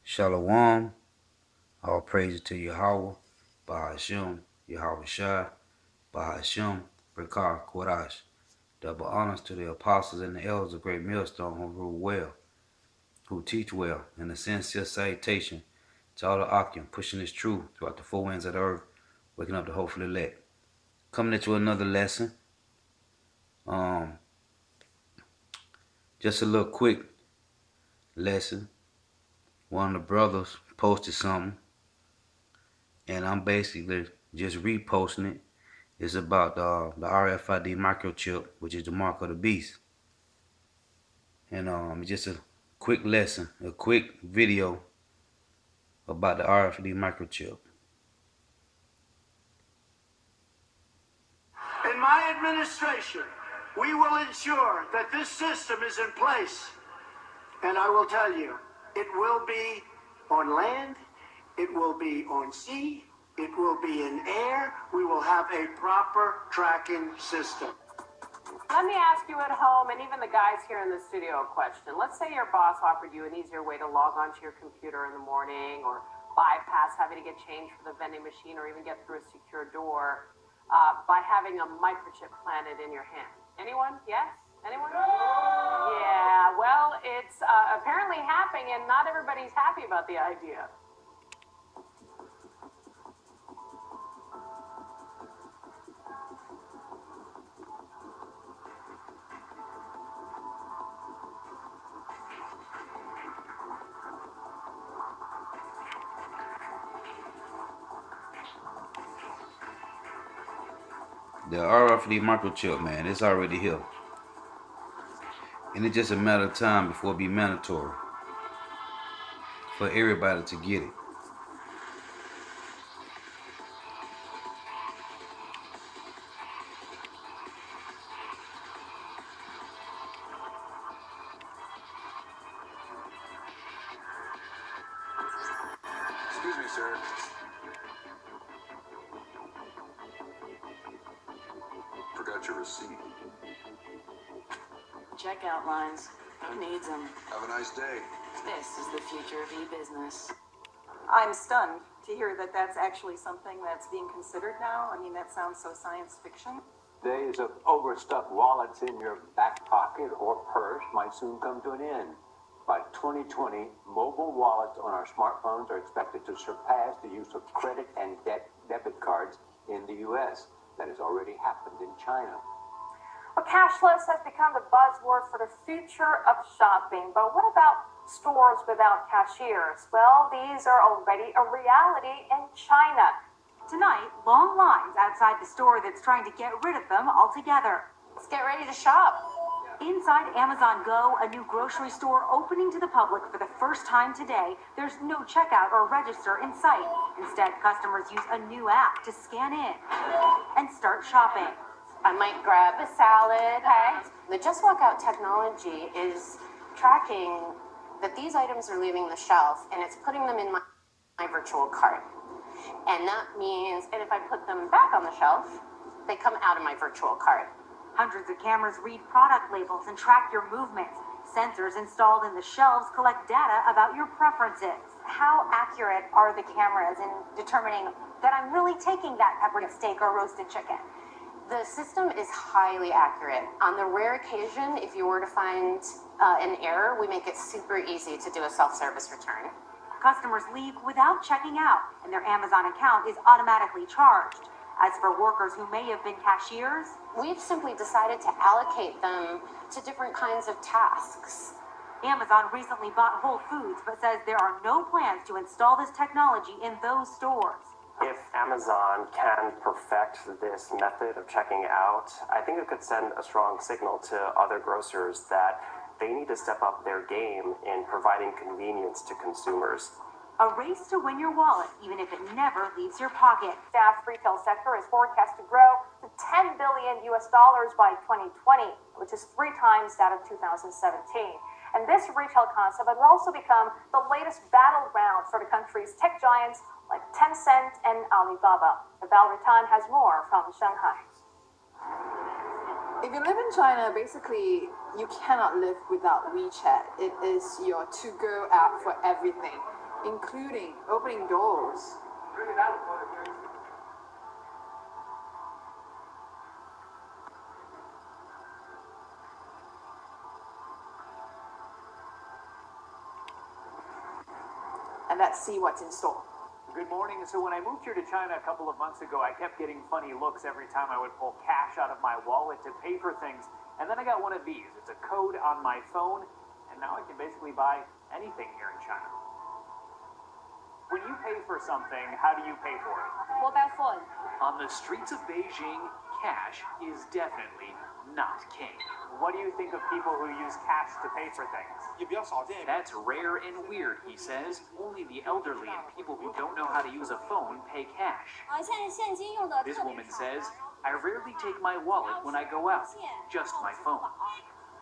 Shalom, all praises to Yahweh, Bahashim, Yahweh Shai, Bahashim, Brekar, Kodash. Double honors to the apostles and the elders of Great Millstone who rule well, who teach well, and a sincere salutation to all the Akim pushing this truth throughout the four winds of the earth, waking up the hopeful elect. Coming into another lesson. Just a little quick lesson. One of the brothers posted something, and I'm basically just reposting it. It's about the Rfid microchip, which is the mark of the beast. And just a quick lesson, a quick video about the Rfid microchip. In my administration, we will ensure that this system is in place. And I will tell you, it will be on land, it will be on sea, it will be in air. We will have a proper tracking system. Let me ask you at home, and even the guys here in the studio, a question. Let's say your boss offered you an easier way to log onto your computer in the morning, or bypass having to get change for the vending machine, or even get through a secure door by having a microchip planted in your hand. Anyone? Yes? Anyone? Yeah, well, it's apparently happening, and not everybody's happy about the idea. The RFID microchip, man, it's already here. And it's just a matter of time before it be mandatory for everybody to get it. Excuse me, sir. Forgot your receipt. Checkout lines. Who needs them? Have a nice day. This is the future of e-business. I'm stunned to hear that that's actually something that's being considered now. I mean, that sounds so science fiction. Days of overstuffed wallets in your back pocket or purse might soon come to an end. By 2020, mobile wallets on our smartphones are expected to surpass the use of credit and debit cards in the U.S. That has already happened in China. Well, cashless has become the buzzword for the future of shopping. But what about stores without cashiers? Well, these are already a reality in China. Tonight, long lines outside the store that's trying to get rid of them altogether. Let's get ready to shop. Inside Amazon Go, a new grocery store opening to the public for the first time today, there's no checkout or register in sight. Instead, customers use a new app to scan in and start shopping. I might grab a salad. Okay. The Just Walk Out technology is tracking that these items are leaving the shelf, and it's putting them in my virtual cart. And that means, and if I put them back on the shelf, they come out of my virtual cart. Hundreds of cameras read product labels and track your movements. Sensors installed in the shelves collect data about your preferences. How accurate are the cameras in determining that I'm really taking that peppered steak or roasted chicken? The system is highly accurate. On the rare occasion, if you were to find an error, we make it super easy to do a self-service return. Customers leave without checking out, and their Amazon account is automatically charged. As for workers who may have been cashiers, we've simply decided to allocate them to different kinds of tasks. Amazon recently bought Whole Foods, but says there are no plans to install this technology in those stores. If Amazon can perfect this method of checking out, I think it could send a strong signal to other grocers that they need to step up their game in providing convenience to consumers. A race to win your wallet, even if it never leaves your pocket. Staff retail sector is forecast to grow to $10 billion by 2020, which is 3 times that of 2017. And this retail concept has also become the latest battleground for the country's tech giants like Tencent and Alibaba. Valerie Tan has more from Shanghai. If you live in China, basically, you cannot live without WeChat. It is your to-go app for everything. including opening doors. And let's see what's in store. Good morning. So when I moved here to China a couple of months ago, I kept getting funny looks every time I would pull cash out of my wallet to pay for things. And then I got one of these. It's a code on my phone, and now I can basically buy anything here in China. When you pay for something, how do you pay for it? Mobile phone. On the streets of Beijing, cash is definitely not king. What do you think of people who use cash to pay for things? That's rare and weird, he says. Only the elderly and people who don't know how to use a phone pay cash. This woman says, I rarely take my wallet when I go out, just my phone.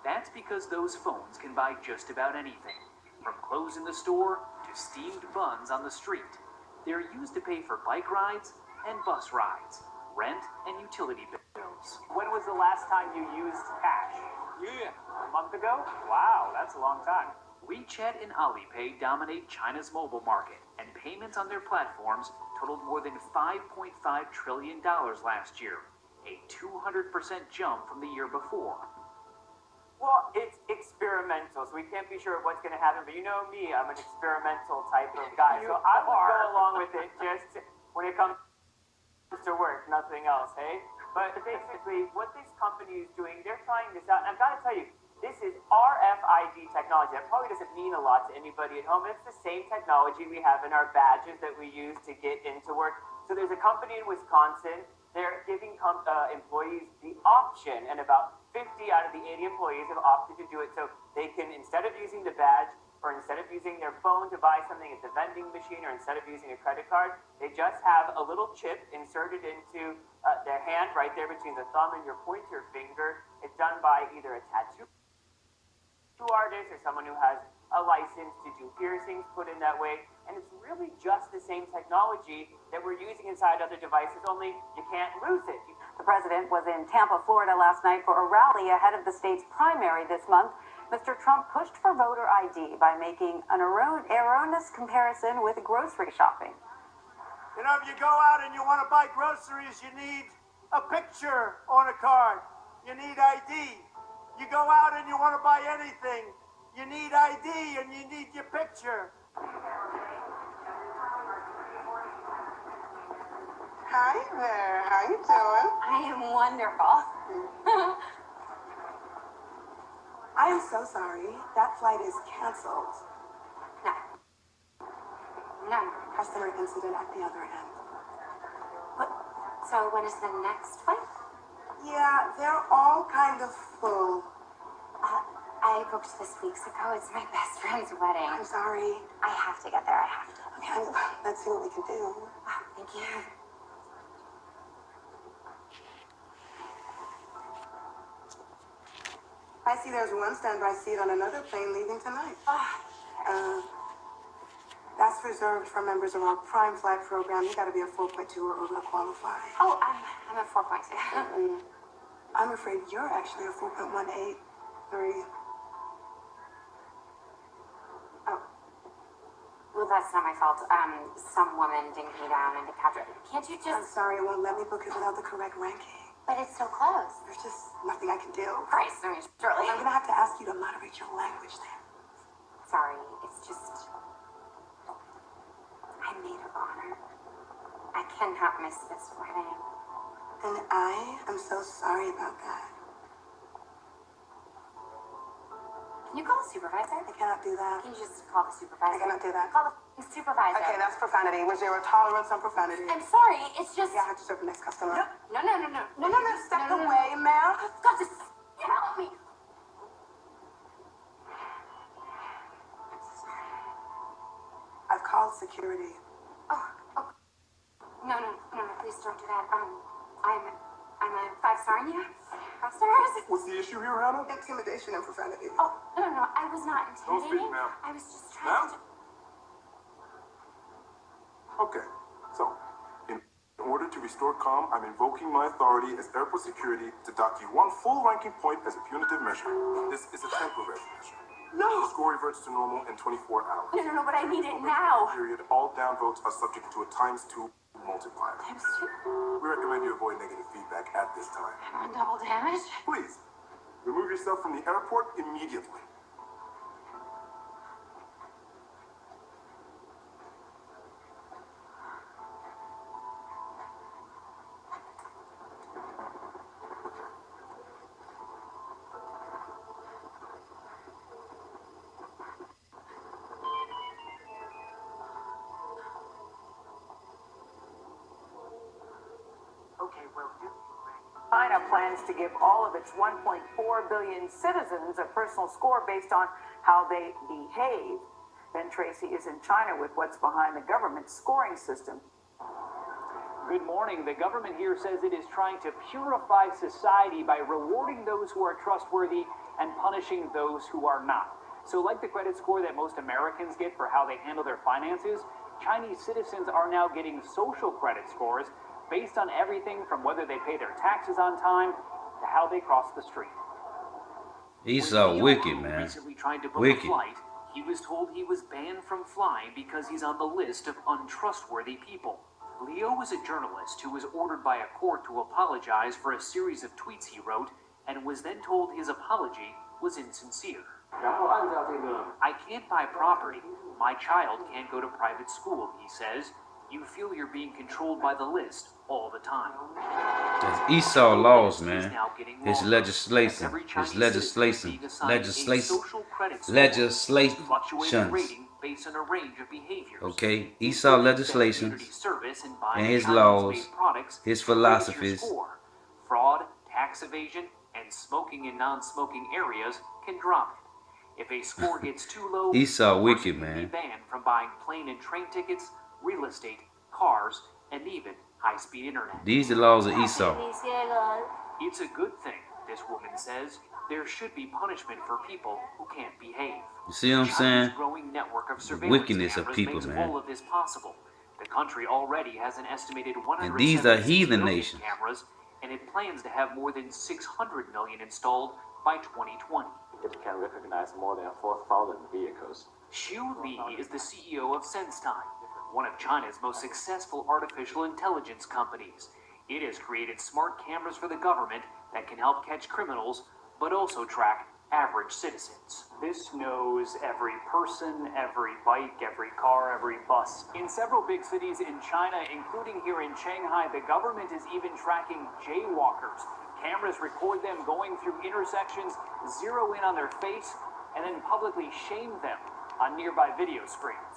That's because those phones can buy just about anything, from clothes in the store to steamed buns on the street. They're used to pay for bike rides and bus rides, rent and utility bills. When was the last time you used cash? A month ago? Wow, that's a long time. WeChat and Alipay dominate China's mobile market, and payments on their platforms totaled more than $5.5 trillion last year, a 200% jump from the year before. Well, it's experimental, so we can't be sure what's going to happen. But you know me, I'm an experimental type of guy, so I would go along with it just when it comes to work, nothing else, hey? But basically, what this company is doing, they're trying this out. And I've got to tell you, this is RFID technology. That probably doesn't mean a lot to anybody at home. It's the same technology we have in our badges that we use to get into work. So there's a company in Wisconsin. They're giving employees the option, and about 50 out of the 80 employees have opted to do it. So they can, instead of using the badge, or instead of using their phone to buy something at the vending machine, or instead of using a credit card, they just have a little chip inserted into their hand right there between the thumb and your pointer finger. It's done by either a tattoo artist or someone who has a license to do piercings put in that way. And it's really just the same technology that we're using inside other devices, only you can't lose it. The president was in Tampa, Florida last night for a rally ahead of the state's primary this month. Mr. Trump pushed for voter ID by making an erroneous comparison with grocery shopping. You know, if you go out and you want to buy groceries, you need a picture on a card. You need ID. You go out and you want to buy anything, you need ID and you need your picture. Hi there, how you doing? I am wonderful. I am so sorry. That flight is canceled. No. Customer incident at the other end. What? So when is the next flight? Yeah, they're all kind of full. I booked this weeks ago. It's my best friend's wedding. I'm sorry. I have to get there. I have to. Okay, let's see what we can do. Oh, thank you. I see there's one standby seat on another plane leaving tonight. That's reserved for members of our Prime Flight program. You got to be a 4.2 or over to qualify. Oh, I'm a 4.2. I'm afraid you're actually a 4.183. Oh. Well, that's not my fault. Some woman dinged me down into capture. Can't you I'm just... sorry, it won't let me book it without the correct ranking. But it's so close. There's just nothing I can do. Christ, I mean, surely. I'm gonna have to ask you to moderate your language then. Sorry, it's just... I'm maid of honor. I cannot miss this wedding. And I am so sorry about that. Can you call the supervisor? I cannot do that. Can you just call the supervisor? I cannot do that. Call the supervisor. Okay, that's profanity. Was there a tolerance on profanity? I'm sorry, it's just... Yeah, I have to serve the next customer. No. Step away, ma'am. You've got to help me. I've called security. Oh. No, please don't do that. I'm a 5-star in you. 5 stars. What's the issue here, Hannah? Intimidation and profanity. Oh, no, I was not Don't speak, intimidating. ma'am. I was just trying to... Okay, so, in order to restore calm, I'm invoking my authority as airport security to dock you 1 full ranking point as a punitive measure. This is a temporary measure. No. Score reverts to normal in 24 hours. No, but I need it now. Period. All down votes are subject to a ×2 multiplier. We recommend you avoid negative feedback at this time. I'm on double damage? Please, remove yourself from the airport immediately. China plans to give all of its 1.4 billion citizens a personal score based on how they behave. Ben Tracy is in China with what's behind the government's scoring system. Good morning. The government here says it is trying to purify society by rewarding those who are trustworthy and punishing those who are not. So like the credit score that most Americans get for how they handle their finances, Chinese citizens are now getting social credit scores based on everything from whether they pay their taxes on time to how they cross the street. He's so wicked, man. Recently tried to book Wicked. a flight. He was told he was banned from flying because he's on the list of untrustworthy people. Leo is a journalist who was ordered by a court to apologize for a series of tweets he wrote and was then told his apology was insincere. I can't buy property. My child can't go to private school, he says. You feel you're being controlled by the list all the time. That's Esau laws, man. His legislation. His legislation. Legislations. Based on a range of behaviors. Okay? Esau legislations and his laws, his philosophies. Fraud, tax evasion, and smoking in non-smoking areas can drop it. If a score gets too low, Esau wicked, be man. banned from buying plane and train tickets, real estate, cars, and even high-speed internet. These are laws of Esau. It's a good thing, this woman says. There should be punishment for people who can't behave. You see what I'm China's saying? growing network of The surveillance wickedness of cameras people, makes man. all of this possible. The country already has an estimated 176 And these are heathen million nations. cameras, and it plans to have more than 600 million installed by 2020. It can recognize more than 4,000 vehicles. Xu Li is the CEO of SenseTime, one of China's most successful artificial intelligence companies. It has created smart cameras for the government that can help catch criminals, but also track average citizens. This knows every person, every bike, every car, every bus. In several big cities in China, including here in Shanghai, the government is even tracking jaywalkers. Cameras record them going through intersections, zero in on their face, and then publicly shame them on nearby video screens.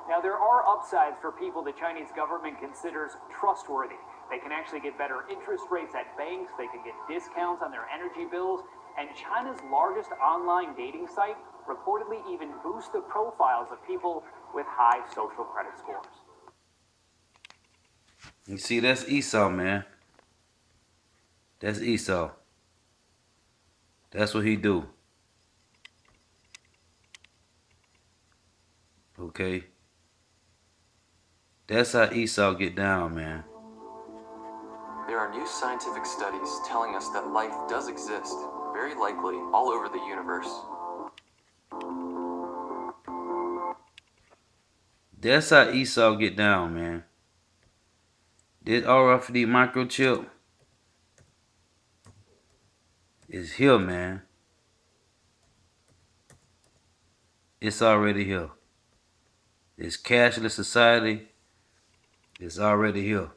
Now, there are upsides for people the Chinese government considers trustworthy. They can actually get better interest rates at banks, they can get discounts on their energy bills, and China's largest online dating site reportedly even boosts the profiles of people with high social credit scores. You see, that's Esau, man. That's Esau. That's what he do. Okay? That's how Esau get down, man. There are new scientific studies telling us that life does exist, very likely all over the universe. That's how Esau get down, man. This Rfid microchip is here, man. It's already here. This cashless society is already here.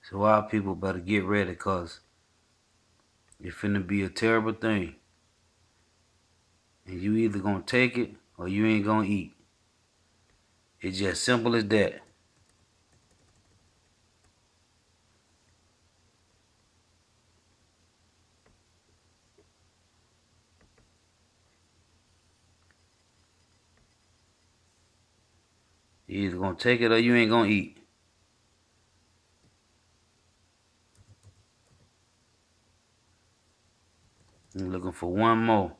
So why people better get ready, cause it's finna be a terrible thing. And you either gonna take it or you ain't gonna eat. It's just simple as that. You either gonna take it or you ain't gonna eat. I'm looking for one more.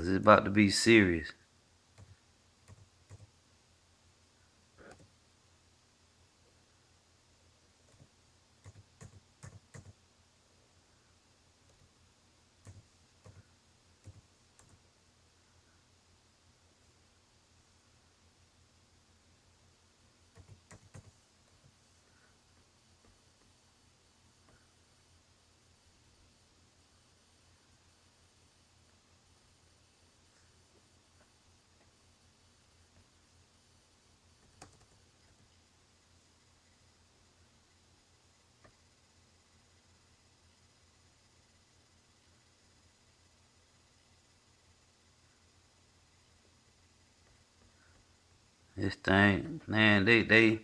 'cause it's about to be serious. This thing, man, they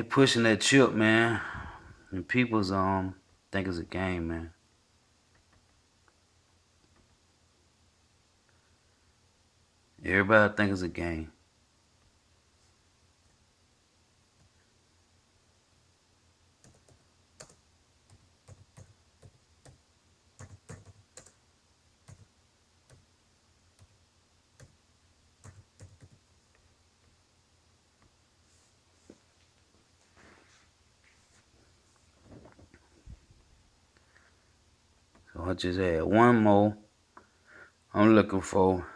pushing that chip, man. And people's think it's a game, man. Everybody think it's a game. So I just had one more. I'm looking for.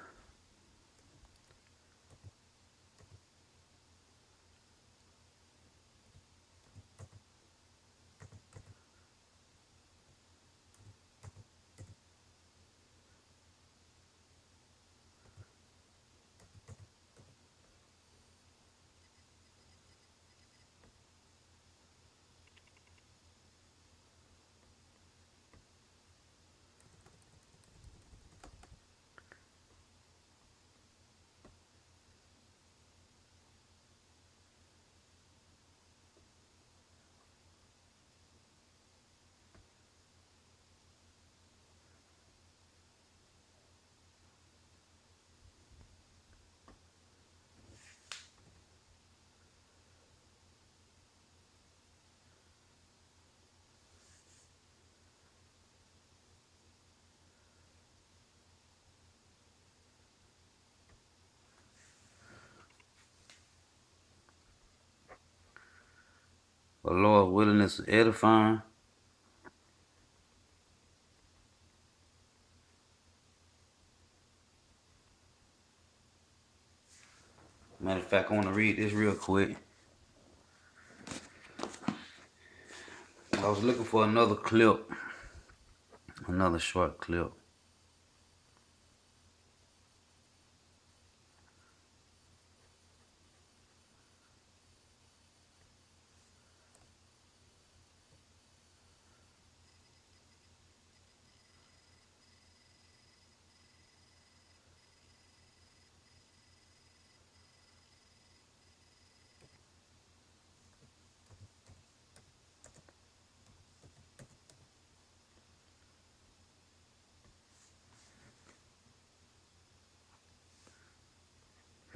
The Lord willingness is edifying. Matter of fact, I want to read this real quick. I was looking for another clip, another short clip.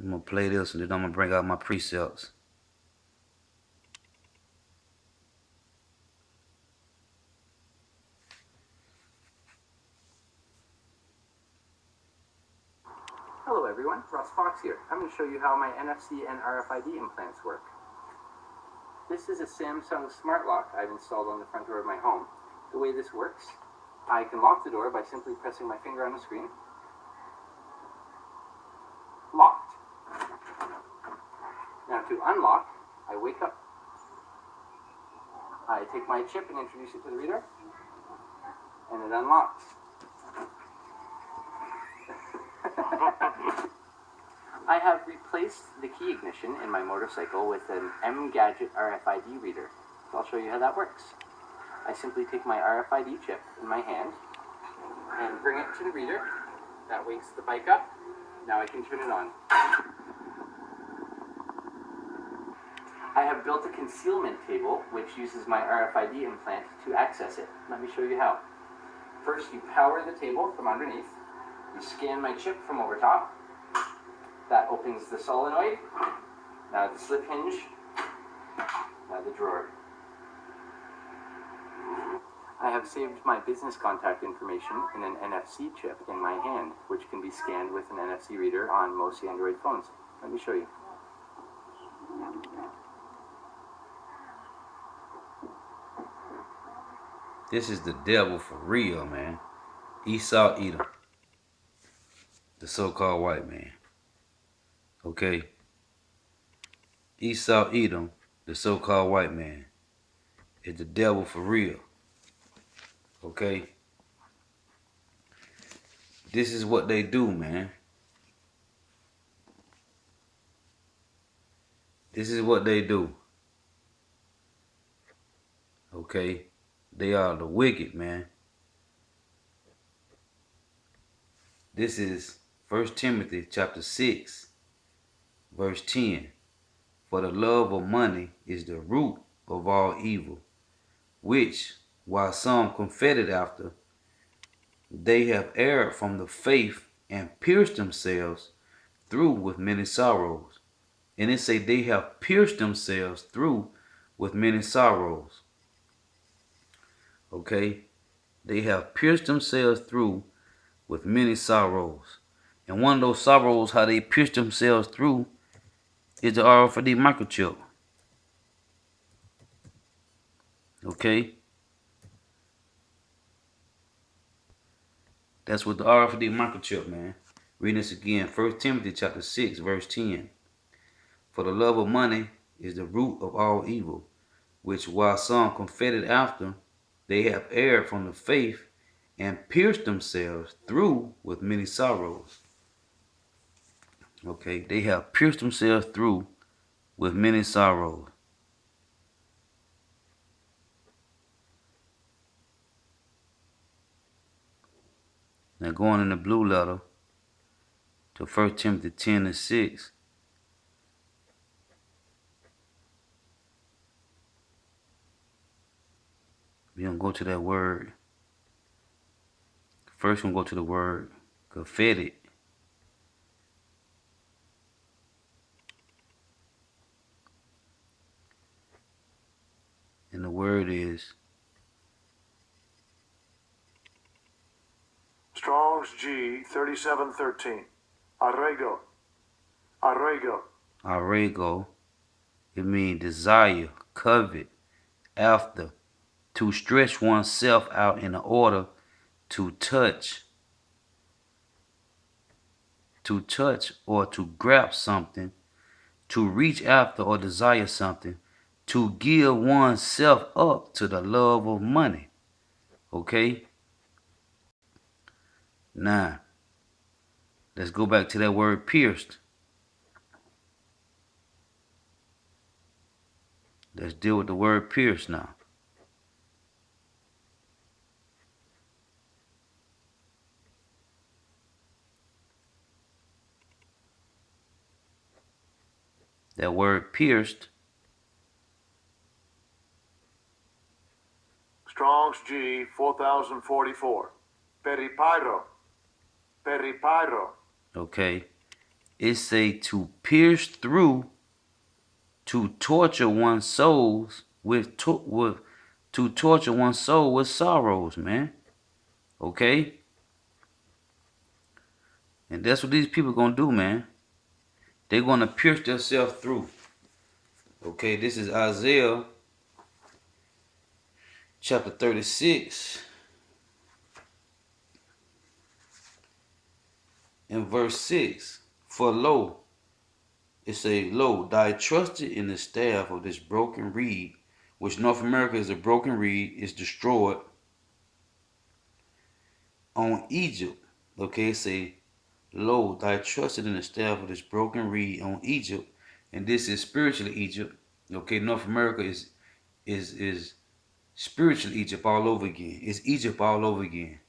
I'm gonna play this and then I'm gonna bring out my precepts. Hello everyone, Russ Fox here. I'm going to show you how my NFC and RFID implants work. This is a Samsung smart lock I've installed on the front door of my home. The way this works, I can lock the door by simply pressing my finger on the screen. Locked. Now to unlock, I wake up. I take my chip and introduce it to the reader, and it unlocks. I have replaced the key ignition in my motorcycle with an M-Gadget RFID reader. So I'll show you how that works. I simply take my RFID chip in my hand and bring it to the reader. That wakes the bike up. Now I can turn it on. I have built a concealment table which uses my RFID implant to access it. Let me show you how. First, you power the table from underneath. You scan my chip from over top. That opens the solenoid. Now the slip hinge. Now the drawer. I have saved my business contact information in an NFC chip in my hand, which can be scanned with an NFC reader on most Android phones. Let me show you. This is the devil for real, man. Esau Edom, the so-called white man. Okay? Esau Edom, the so-called white man, is the devil for real. Okay? This is what they do, man. This is what they do. Okay? They are the wicked, man. This is 1 Timothy chapter 6, verse 10. For the love of money is the root of all evil, which, while some coveted after, they have erred from the faith and pierced themselves through with many sorrows. And it say they have pierced themselves through with many sorrows. Okay? They have pierced themselves through with many sorrows. And one of those sorrows, how they pierced themselves through, is the Rfid microchip. Okay? That's what the Rfid microchip, man. Reading this again, 1 Timothy chapter 6, verse 10. For the love of money is the root of all evil, which while some coveted after, they have erred from the faith and pierced themselves through with many sorrows. Okay, they have pierced themselves through with many sorrows. Now going in the blue letter to 1 Timothy 10 and 6. We're going to go to that word. First, we're going to go to the word coveted. And the word is Strong's G 3713. Arrego. Arrego. arrego. It means desire, covet, after, to stretch oneself out in order to touch or to grab something, to reach after or desire something, to give oneself up to the love of money. Okay? Now, let's go back to that word pierced. Let's deal with the word pierced now. That word pierced. Strong's G 4044. Peripyro. Peripyro. Okay. It say to pierce through, to torture one's souls to torture one's soul with sorrows, man. Okay? And that's what these people gonna do, man. They're gonna pierce themselves through. Okay, this is Isaiah chapter 36 and verse 6. For lo, it say, lo, thy trusted in the staff of this broken reed, which North America is a broken reed, is destroyed on Egypt. Okay, say, lo, thy trusted in the staff of this broken reed on Egypt. And this is spiritually Egypt. Okay, North America is spiritual Egypt all over again. It's Egypt all over again.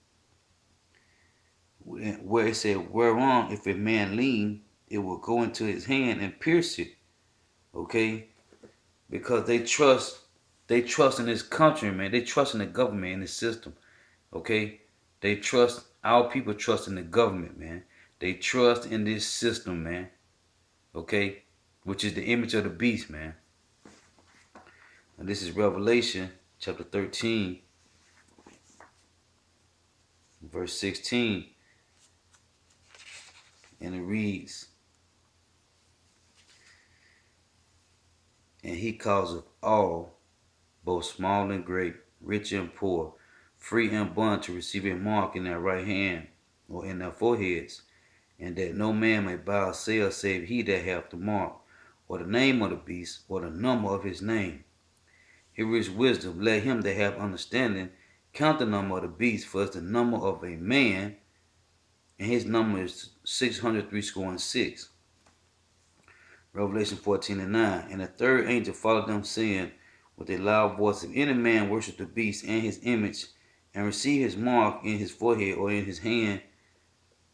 Where it said, whereon if a man lean, it will go into his hand and pierce it. Okay? Because they trust in this country, man. They trust in the government, in the system. Okay? Our people trust in the government, man. They trust in this system, man. Okay? Which is the image of the beast, man. And this is Revelation chapter 13 verse 16, and it reads, and he causeth all, both small and great, rich and poor, free and bond, to receive a mark in their right hand or in their foreheads, and that no man may buy or sell save he that hath the mark, or the name of the beast, or the number of his name. Here is wisdom. Let him that hath understanding count the number of the beast, for it's the number of a man, and his number is 636. Revelation 14:9. And the third angel followed them, saying with a loud voice, if any man worship the beast and his image, and receive his mark in his forehead or in his hand,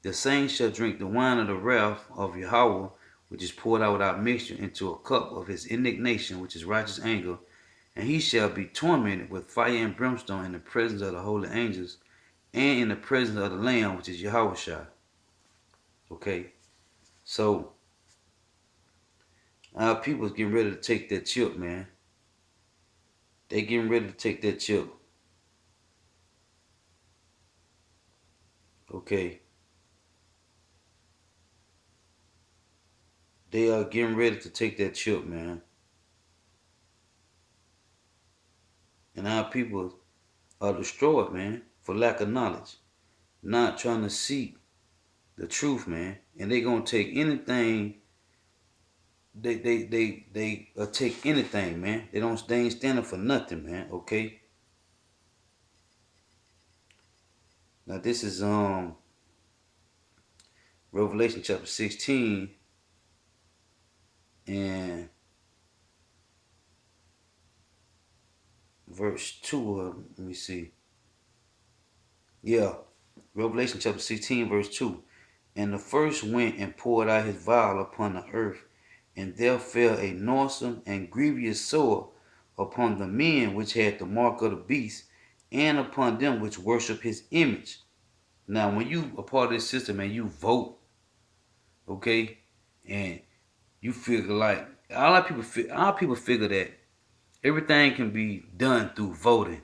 the same shall drink the wine of the wrath of Yahweh, which is poured out without mixture, into a cup of his indignation, which is righteous anger. And he shall be tormented with fire and brimstone in the presence of the holy angels, and in the presence of the Lamb, which is Yahweh. Okay, so our people's getting ready to take that chip, man. They getting ready to take that chip. Okay. They are getting ready to take that chip, man. And our people are destroyed, man, for lack of knowledge. Not trying to seek the truth, man. And they gonna take anything. They take anything, man. They ain't standing for nothing, man. Okay. Now this is Revelation chapter 16 and verse 2. Let me see. Yeah, Revelation chapter 16 verse 2. And the first went and poured out his vial upon the earth, and there fell a noisome and grievous sore upon the men which had the mark of the beast, and upon them which worship his image. Now, when you are part of this system and you vote, okay, and you figure like a lot of people figure that everything can be done through voting,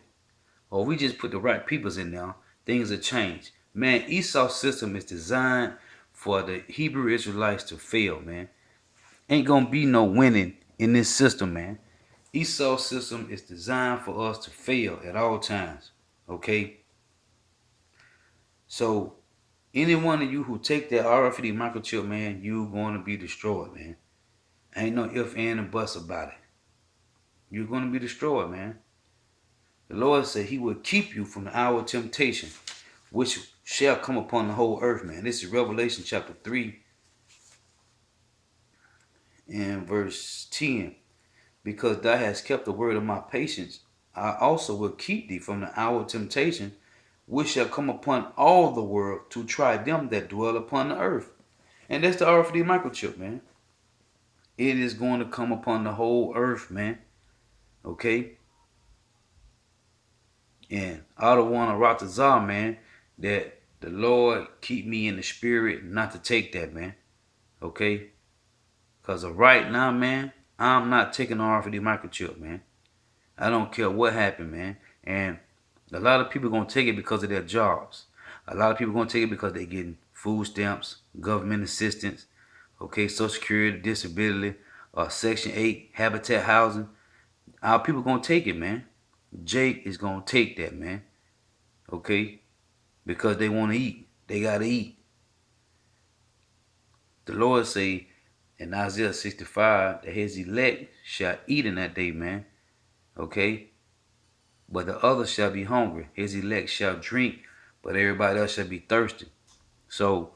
or we just put the right peoples in there, things will change. Man, Esau's system is designed for the Hebrew Israelites to fail, man. Ain't gonna be no winning in this system, man. Esau's system is designed for us to fail at all times, okay? So, any one of you who take that Rfid microchip, man, you going to be destroyed, man. Ain't no if, and, and buts about it. You're going to be destroyed, man. The Lord said he will keep you from the hour of temptation, which shall come upon the whole earth, man. This is Revelation chapter 3 and verse 10. Because thou hast kept the word of my patience, I also will keep thee from the hour of temptation, which shall come upon all the world to try them that dwell upon the earth. And that's the Rfid microchip, man. It is going to come upon the whole earth, man. Okay? And I don't want to rock the czar, man, that the Lord keep me in the spirit not to take that, man. Okay? Because of right now, man, I'm not taking the Rfid microchip, man. I don't care what happened, man. And a lot of people going to take it because of their jobs. A lot of people going to take it because they're getting food stamps, government assistance, okay, Social Security, disability, Section 8, habitat housing. Our people going to take it, man. Jake is going to take that, man. Okay? Because they want to eat. They got to eat. The Lord say in Isaiah 65 that his elect shall eat in that day, man. Okay? But the others shall be hungry. His elect shall drink, but everybody else shall be thirsty. So,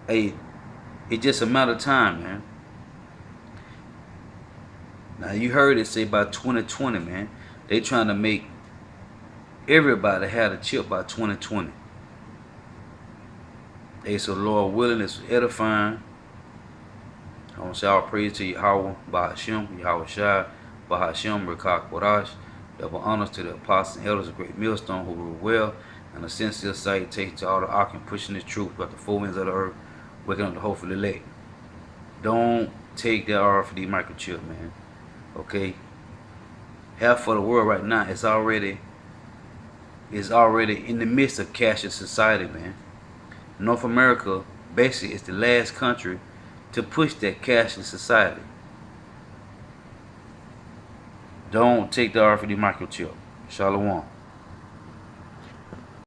hey, it's just a matter of time, man. Now, you heard it say by 2020, man. They trying to make everybody have a chip by 2020. Hey, so Lord willing, it's edifying. I want to say all praise to Yahweh, Bahashim, Yahweh Shai, Bahashim, Mirco, Kodash. Double honors to the apostles and elders of Great Millstone who rule well, and a sincere salutation to all the ark and pushing this truth about the four winds of the earth, waking up the hopefully late. Don't take that Rfid microchip, man. Okay? Half of the world right now is already is already in the midst of cashless society, man. North America basically is the last country to push that cashless society. Don't take the Rfid microchip. Shalom.